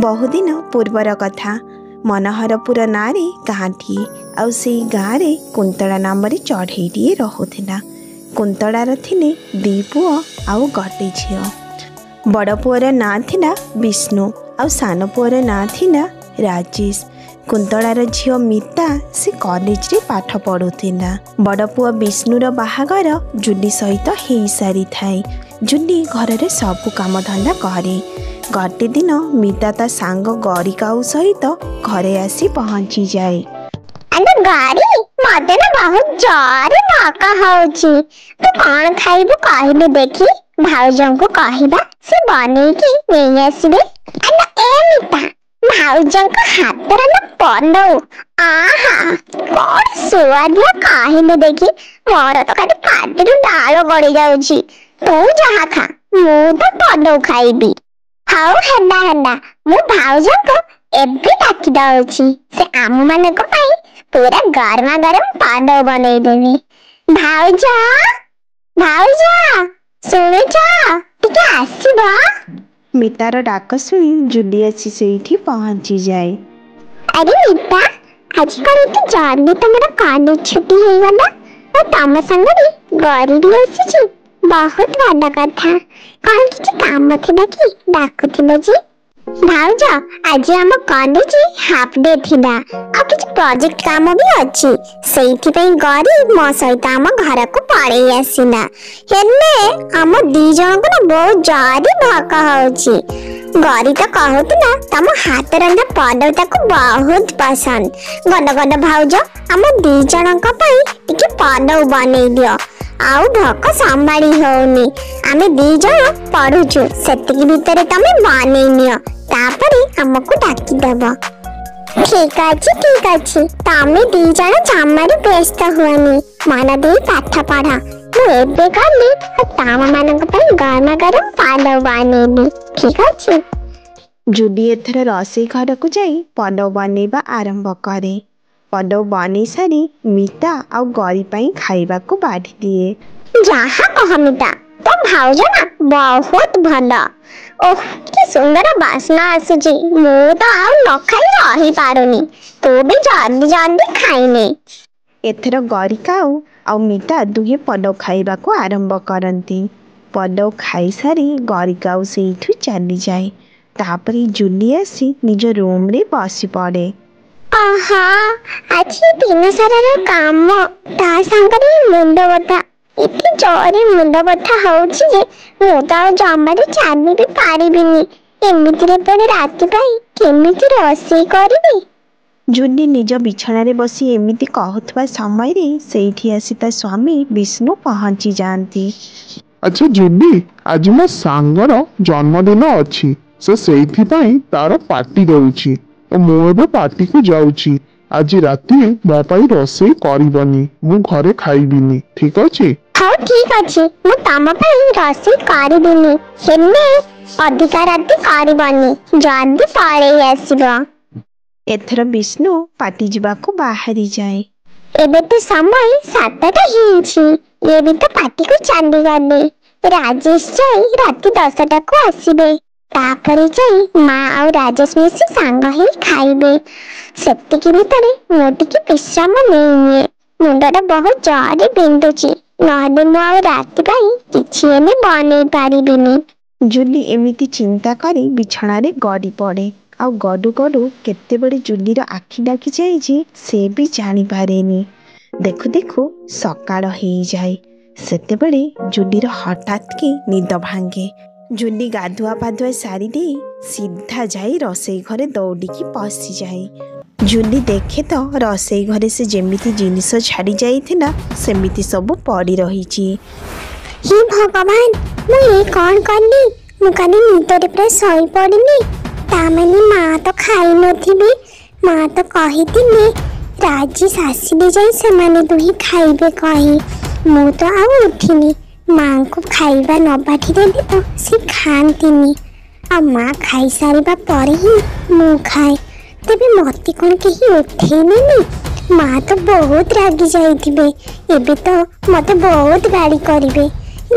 बहुदिन पूर्वर कथा मनहरपुर नारे गाँटी आउ से गाँव कुंतला नाम चढ़ईटे रोला। कुंतलार थिले दी पुओ आउ गटे झील। बड़ पुअर ना थिला विष्णु आउ सान पुअर ना थिला राजेश। कुंतलार झील मिता से कॉलेज रे पाठ पढ़ुला। बड़ पुआ विष्णुर बाहागर जुली सहित हो सारी थाए। जुली घर रे सब काम धंदा करे। गटे दिन मिता ता सांग गौरिकाऊ सहित घरे आसी पहुंची जाए। अरे गाड़ी मते ना बहुत जोर भका होची। तू कौन खाइबू कहले देखी। भाउजों को कहबा से बने की नहीं आसीबे। अरे ए मिता भाउजों को हाथ रे ना पलो। आहा कौन सुआदिया कहले देखी। मोर तो खाली पाटिरु डाल गड़ी जाउची। तू जहा खा मु तो पलो खाइबी। हाउ हेला हेला मु भाउजों को एबे डाकी दउची। से आमु माने को पाई पूरा गरमा गरम पालो बनै देबी। भाउजा भाउजा सुनुचा टिके आसीबा। मितार डाक सुनी जुली आसी सेठी पहुंची जाए। अरे मिता आजकल तो जल्दी तुम्हारा कॉलेज छुट्टी हो गला और तम संगरी गरी भी आसी। बहुत भल कथा। कौन किसी काम थिला कि डाकुथिले जी। भाउज आज आम कॉलेज हाफ डे थिला आ किसी प्रोजेक्ट काम भी अछि। सेठी पई गरी मो सहित आम घर को पळै आसिना। हेले आम दी जण को ना बहुत जारी भका होछि। गरी तो कहउतला तम हाथ रंधा पदवता को बहुत पसंद। गड गड भाउज आम दी जण को पई टिके पदव बनै दियो। आउ भक संभाली होनी। आमे दी जण पढुछु सेतिकी भितरे तमे बनै नियो। तापरे हमको डाकी देबो। ठीक अछि तमे दी जण जमारे व्यस्त हुआनी। मन दे पाठ पढ़ा। मु एबे गली तामा मानक पई गरमा गरम पालो बनेली। ठीक अछि। जुली एथर रसोई घर को जाई पलो बनेबा आरंभ करे। पलो बनै सारी मिता आउ गरी पई खाइबा को बाढ़ी दिए। जहा कह मिता तो भाउज ना बहुत भला। ओह कि सुंदर बासना आसुची। मु तो आउ न खाई रही पारुनी। तू भी जल्दी जल्दी खाइने। एथर गरिकाऊ आउ मिता दुहे पलो खाइबा को आरंभ करती। पलो खाई सारी गरिकाऊ सेठू चली जाए। तापरे जुली आसी निज रूम रे बसी पड़े। आहा आज दिन सारा काम ता संगरे मुंड बता। इतनी जोरे मुंड बता होची जे मु तो जमारे चाली भी पारिबिनी। एमिति रे पड़े राति पाई केमिति रोषेई करबी। जुली निज बिछना रे बसी एमिति कहथवा समय रे सेठी आसी ता स्वामी विष्णु पहुंची जानती। अच्छा जुली आज मो सांगर जन्मदिन अछि। से सेठी पाई तार पार्टी दउची। तो मु एबे पार्टी को जाउची। आज राति मो पाई रोषेई करबनी। मु घरे खाइबिनी। ठीक अछि। हाँ ठीक अछि। मु तम पाई रोषेई करबिनी। हेले अधिका राति करबनी। जल्दी पळै आसीबो। एथर विष्णु पार्टी जिबा को बाहरी जाए। एबे तो समय 7टा हिंची। ये भी तो पार्टी को चली गले। राजेश जाई राति 10टा को आसीबे। तापरे जाई माँ और राजेश मिसी सांग ही खाइबे। सेतिकी भितरे मु टिके विश्राम नेइए। मुंडटा बहुत जोरे बिंदुची। नहले मु आ राति पाई किछि एने बनै पारिबिनी। जुली एमिति चिंता करी बिछना रे गड़ी पड़े। आउ गडु गडु केते बड़े जुलीर आखि डाकी जाए जे से भी जानी पारेनी। देखु देखु सकाळ हेई जाए। सेते बड़े जुलीर हठात की निद भांगे। जुली गाधुआ पाधुआ सारी दे सीधा जाई रसोई घरे दौड़िकी पसी जाए। जुली देखे तो रसोई घरे से जेमिति जिनिस छाड़ी जाइथिला सेमिति सब पड़ी रहीची। हे भगवान मु ए कोन करली। मु काली निदरे पूरा सोई पड़िनी। तामानी माँ तो खाई नथिबे। माँ तो कहिथिले राजेश आसिले जाई सेमाने दुही खाइबे कही। मु तो आ उठिनी। माँ को खाइबा न बाठी देली तो से खांतीनी। आ माँ खाई सारिबा परे ही मु खाए। तेबे मती कोन केही उठेइलेनी। माँ तो बहुत रागी जाइथिबे। एबे तो मते बहुत गाड़ी करिबे।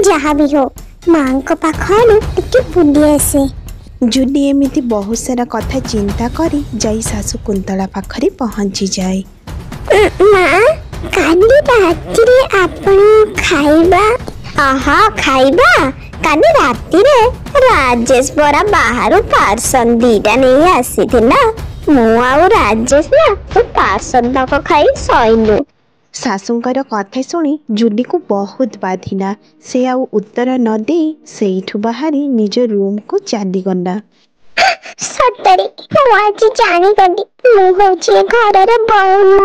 जहा भी हो माँ को पाखनु टिके बुली आसे। ଜୁଲି ଏମିତି ବହୁତ ସାରା କଥା ଚିନ୍ତା କରି ଯାଇ ଶାଶୁ କୁନ୍ତଳା ପାଖରେ ପହଞ୍ଚି ଯାଏ। ମା, କାଲି ରାତିରେ ଆପଣ ଖାଇବା ଖାଇବା କାଲି ରାତିରେ ରାଜେଶ ପରା ବାହାରୁ ପାର୍ସଲ 2ଟା ନେଇ ଆସିଥିଲା। ମୁଁ ଆଉ ରାଜେଶ ନା ପାର୍ସଲ ତକ ଖାଇ ଶୋଇଲୁ। ଶାଶୁଙ୍କର କଥା ଶୁଣି ଜୁଲିକୁ ବହୁତ ବାଧିଲା। ସେ ଆଉ ଉତ୍ତର ନ ଦେଇ ସେଇଠୁ ବାହାରି ନିଜ ରୁମକୁ ଚାଲିଗଲା। ସତରେ ମୁଁ ଆଜି ଜାଣିଗଲି ମୁଁ ହଉଛି ଏ ଘରର ବୋହୂ,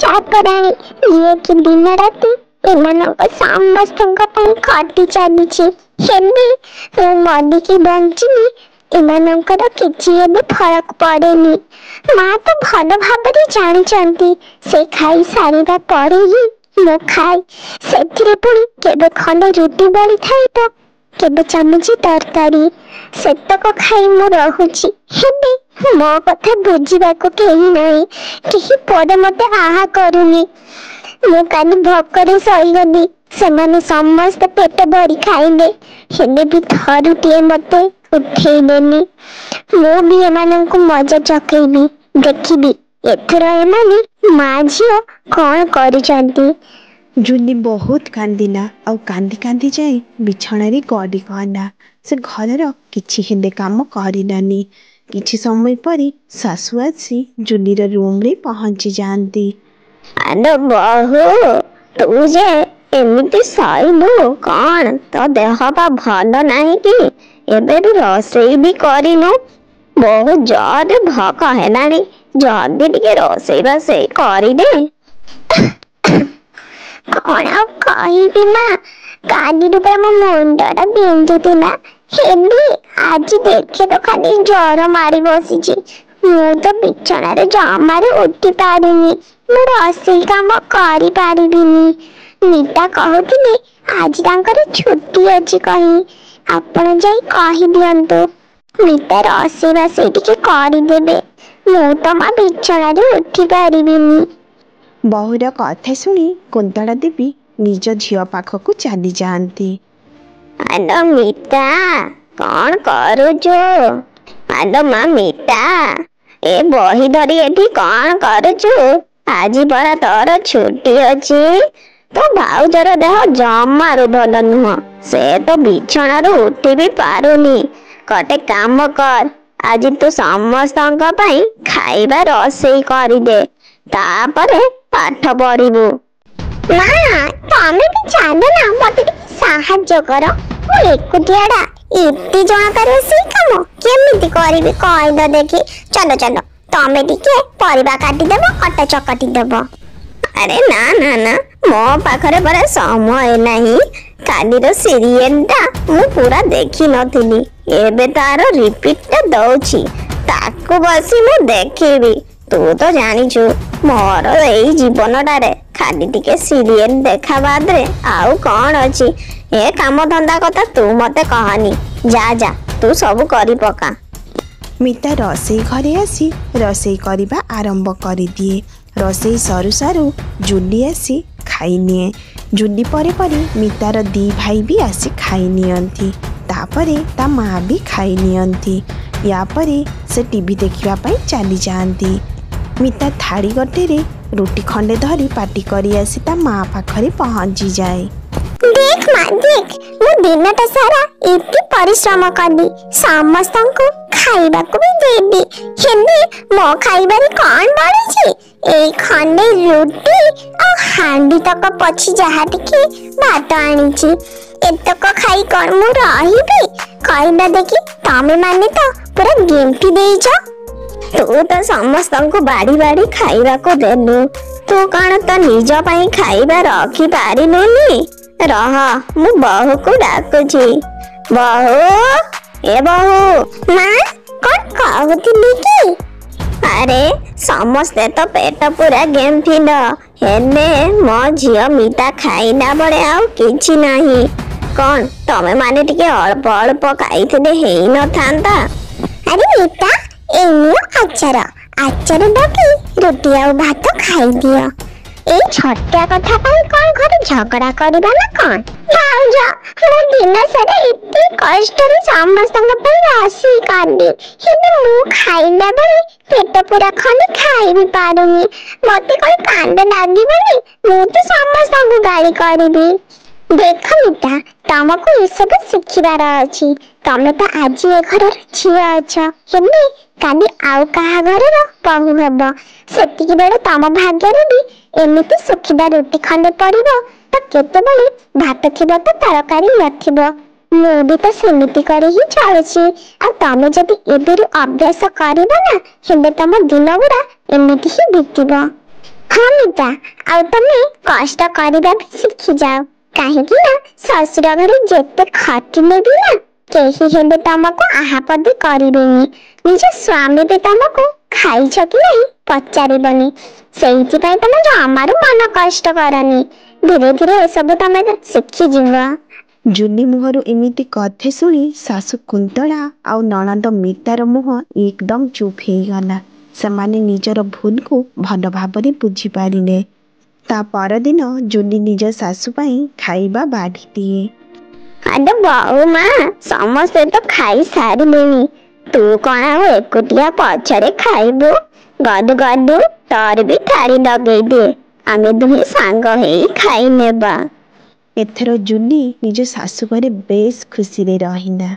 ଚାକରାଣୀ, ଯିଏକି ଦିନ ରାତି ଏମାନଙ୍କ ସମସ୍ତଙ୍କ ପାଇଁ ଖଟି ଚାଲିଛି। ହେଲେ ମୁଁ ମରିକି ବଞ୍ଚିନି, ଏମାନଙ୍କର କିଛି ଏବେ ଫରକ ପଡେନି। ମା ତ ଭଲ ଭାବରେ ଜାଣିଛନ୍ତି ସେ ଖାଇ ସାରିବା ପରେ ହିଁ ମୁଁ ଖାଏ। ସେଥିରେ ପୁଣି କେବେ ଖଣ୍ଡେ ରୁଟି ବଳିଥାଏ ତ କେବେ ଚାମଚି ତରକାରୀ, ସେତକ ଖାଇ ମୁଁ ରହୁଛି। ହେଲେ ମୋ କଥା ବୁଝିବାକୁ କେହି ନାହିଁ, କେହି ପଦେ ମତେ ଆହା କରୁନି। ମୁଁ କାଲି ଭୋକରେ ଶୋଇଗଲି, ସେମାନେ ସମସ୍ତେ ପେଟ ଭରି ଖାଇଲେ, ହେଲେ ବି ଥରୁଟିଏ ମତେ ଉଠେଇଲେନି। ମୁଁ ବି ଏମାନଙ୍କୁ ମଜା ଚକେଇବି, ଦେଖିବି ଏଥର ଏମାନେ ମା ଝିଅ କଣ କରୁଛନ୍ତି। ଜୁଲି ବହୁତ କାନ୍ଦିଲା ଆଉ କାନ୍ଦି କାନ୍ଦି ଯାଇ ବିଛଣାରେ ଗଡ଼ି ଗଲା। ସେ ଘରର କିଛି ହେଲେ କାମ କରିଲାନି। କିଛି ସମୟ ପରେ ଶାଶୁ ଆସି ଜୁଲିର ରୁମରେ ପହଞ୍ଚି ଯାଆନ୍ତି। ଆଲୋ ବୋହୂ, ତୁ ଯେ ଏମିତି ଶୋଇଲୁ କଣ? ତୋ ଦେହ ବା ଭଲ ନାହିଁ କି? ଏବେ ବି ରୋଷେଇ ବି କରିନୁ? ବହୁତ ଜୋରରେ ଭୋକ ହେଲାଣି, ଜଲ୍ଦି ଟିକେ ରୋଷେଇ ବାସେଇ କରିଦେ। କଣ ଆଉ କହିବି ମା, କାଲିରୁ ତ ମୋ ମୁଣ୍ଡଟା ବିନ୍ଧୁଥିଲା, ହେଲେ ଆଜି ଦେଖେ ତ ଖାଲି ଜ୍ୱର ମାରି ବସିଛି। ମୁଁ ତ ବିଛଣାରେ ଜମାରୁ ଉଠି ପାରୁନି, ମୁଁ ରୋଷେଇ କାମ କରିପାରିବିନି। ମିତା କହୁଥିଲେ ଆଜି ତାଙ୍କର ଛୁଟି ଅଛି କହି, ଆପଣ ଯାଇ କହିଦିଅନ୍ତୁ ମିତା ରୋଷେଇ ବାସେଇ ଟିକେ କରିଦେବେ। ମୁଁ ତ ମା ବିଛଣାରେ ଉଠି ପାରିବିନି। ବୋହୂର କଥା ଶୁଣି କୁନ୍ତଳା ଦେବୀ ନିଜ ଝିଅ ପାଖକୁ ଚାଲି ଯାଆନ୍ତି। ଆଲୋ ମିତା, କଣ କରୁଛୁ? ଆଲୋ ମା ମିତା, ଏ ବହି ଧରି ଏଠି କଣ କରୁଛୁ? ଆଜି ପରା ତୋର ଛୁଟି ଅଛି। ତୋ ଭାଉଜର ଦେହ ଜମାରୁ ଭଲ ନୁହଁ, ସେ ତ ବିଛଣାରୁ ଉଠି ବି ପାରୁନି। ଗୋଟେ କାମ କର, ଆଜି ତୁ ସମସ୍ତଙ୍କ ପାଇଁ ଖାଇବା ରୋଷେଇ କରିଦେ, ତାପରେ ପାଠ ପଢିବୁ। ମା, ତମେ ବି ଚାଲ ନା, ମତେ ଟିକେ ସାହାଯ୍ୟ କର। ମୁଁ ଏକୁଟିଆଟା ଏତେ ଜଣକ ରୋଷେଇ କାମ କେମିତି କରିବି କହିଲ ଦେଖି? ଚାଲ ଚାଲ, ତମେ ଟିକେ ପରିବା କାଟିଦେବ, ଅଟା ଚକଟି ଦେବ। ଆରେ ନା ନା ନା, ମୋ ପାଖରେ ପରା ସମୟ ନାହିଁ। କାଲିର ସିରିଏଲଟା ମୁଁ ପୁରା ଦେଖିନଥିଲି, ଏବେ ତାର ରିପିଟଟା ଦଉଛି, ତାକୁ ବସି ମୁଁ ଦେଖିବି। ତୁ ତ ଜାଣିଛୁ ମୋର ଏଇ ଜୀବନଟାରେ ଖାଲି ଟିକେ ସିରିଏଲ ଦେଖା ବାଦରେ ଆଉ କଣ ଅଛି। ଏ କାମ ଧନ୍ଦା କଥା ତୁ ମତେ କହନି, ଯା ଯା ତୁ ସବୁ କରି ପକା। ମିତା ରୋଷେଇ ଘରେ ଆସି ରୋଷେଇ କରିବା ଆରମ୍ଭ କରିଦିଏ। ରୋଷେଇ ସରୁ ସରୁ ଜୁଲି ଆସି ଖାଇନିଏ। ଜୁଲି ପରେ ପରେ ମିତାର 2 ଭାଇ ବି ଆସି ଖାଇ ନିଅନ୍ତି। ତାପରେ ତା ମା ବି ଖାଇ ନିଅନ୍ତି। ୟା ପରେ ସେ ଟିଭି ଦେଖିବା ପାଇଁ ଚାଲି ଯାଆନ୍ତି। ମିତା ଥାଳି ଗୋଟେରେ ରୁଟି ଖଣ୍ଡେ ଧରି ପାଟି କରି ଆସି ତା ମା ପାଖରେ ପହଞ୍ଚିଯାଏ। ଦେଖ ମା ଦେଖ, ମୁଁ ଦିନଟା ସାରା ଏତେ ପରିଶ୍ରମ କଲି, ସମସ୍ତଙ୍କୁ ଖାଇବାକୁ ବି ଦେଲି, ହେଲେ ମୋ ଖାଇବାରେ କଣ ବଳିଛି? ଏଇ ଖଣ୍ଡେ ରୁଟି ଆଉ ହାଣ୍ଡି ତକ ପଛି ଯାହା ଟିକେ ଭାତ ଆଣିଛି। ଏତକ ଖାଇ କଣ ମୁଁ ରହିବି? କହିଲ ଦେଖି, ତମେ ମାନେ ତ ପୁରା ଗେମ୍ପି ଦେଇଛ। ତୁ ତ ସମସ୍ତଙ୍କୁ ବାଢି ବାଢି ଖାଇବାକୁ ଦେଲୁ, ତୁ କଣ ତ ନିଜ ପାଇଁ ଖାଇବା ରଖି ପାରିଲୁନି? ରହ, ମୁଁ ବୋହୂକୁ ଡାକୁଛି। ବୋହୂ, ଏ ବୋହୂ। ମା, କଣ କହୁଥିଲି କି? ଆରେ ସମସ୍ତେ ତ ପେଟ ପୁରା ଗେମ୍ପିଲ, ହେଲେ ମୋ ଝିଅ ମିତା ଖାଇଲା ବେଳେ ଆଉ କିଛି ନାହିଁ। କଣ ତମେ ମାନେ ଟିକେ ଅଳ୍ପ ଅଳ୍ପ ଖାଇଥିଲେ ହେଇନଥାନ୍ତା? ଆରେ ମିତା, ଏଇ ନିଅ ଆଚାର, ଆଚାର ଡକି ରୁଟି ଆଉ ଭାତ ଖାଇଦିଅ। ଏଇ ଛୋଟିଆ କଥା ପାଇଁ କଣ ଘରେ ଝଗଡା କରିବା ନା କଣ? ଭାଉଜ ମୁଁ ଦିନ ସାରା ଏତେ କଷ୍ଟରେ ସମସ୍ତଙ୍କ ପାଇଁ ରୋଷେଇ କଲି, ହେଲେ ମୁଁ ଖାଇଲା ବେଳେ ପେଟ ପୁରା ଖଣ୍ଡେ ଖାଇ ବି ପାରୁନି। ମତେ କଣ କାନ୍ଦ ଲାଗିବନି? ମୁଁ ତ ସମସ୍ତଙ୍କୁ ଗାଳି କରିବି। ଦେଖ ମିତା, ତମକୁ ଏସବୁ ଶିଖିବାର ଅଛି। ତମେ ତ ଆଜି ଏ ଘରର ଝିଅ ଅଛ, ହେଲେ କାଲି ଆଉ କାହା ଘରର ବୋହୂ ହେବ। ସେତିକି ବେଳେ ତମ ଭାଗ୍ୟରେ ବି ଏମିତି ଶୁଖିଲା ରୁଟି ଖଣ୍ଡେ ପଡିବ, ତ କେତେବେଳେ ଭାତ ଥିବ ତ ତରକାରୀ ନଥିବ। ମୁଁ ବି ତ ସେମିତି କରି ହିଁ ଚଳୁଛି। ଆଉ ତମେ ଯଦି ଏବେରୁ ଅଭ୍ୟାସ କରିବ ନା, ହେଲେ ତମ ଦିନ ଗୁଡା ଏମିତି ହିଁ ବିତିବ। ହଁ ମିତା, ଆଉ ତମେ କଷ୍ଟ କରିବା ବି ଶିଖିଯାଅ। କାହିଁକି ନା ଶ୍ୱଶୁର ଘରେ ଯେତେ ଖଟିଲେ ବି ନା କେହି ହେଲେ ତମକୁ ଆହାପଦି କରିବେନି। ନିଜ ସ୍ୱାମୀ ବି ତମକୁ ଖାଇଛ କି ନାହିଁ ପଚାରିବନି। ସେଇଥିପାଇଁ ତମେ ଜମାରୁ ମନ କଷ୍ଟ କରନି। ଧୀରେ ଧୀରେ ଏସବୁ ତମେ ଶିଖିଯିବ। ଜୁନି ମୁହଁରୁ ଏମିତି କଥା ଶୁଣି ଶାଶୁ କୁନ୍ତଳା ଆଉ ନଣନ୍ଦ ମିତାର ମୁହଁ ଏକଦମ ଚୁପ୍ ହେଇଗଲା। ସେମାନେ ନିଜର ଭୁଲକୁ ଭଲ ଭାବରେ ବୁଝିପାରିଲେ। ତା ପରଦିନ ଜୁନି ନିଜ ଶାଶୁ ପାଇଁ ଖାଇବା ବାଢ଼ିଦିଏ। ଆରେ ବୋଉ ମା, ସମସ୍ତେ ତ ଖାଇ ସାରିଲେଣି। ତୁ କଣ ଆଉ ଏକୁଟିଆ ପଛରେ ଖାଇବୁ? ଗଦୁ ଗଦୁ ତୋର ବି ଥାଳି ଲଗେଇଦେ, ଆମେ ଦୁହେଁ ସାଙ୍ଗ ହେଇ ଖାଇ ନେବା। ଏଥର ଜୁନି ନିଜ ଶାଶୁ ଘରେ ବେଶ ଖୁସିରେ ରହିଲା।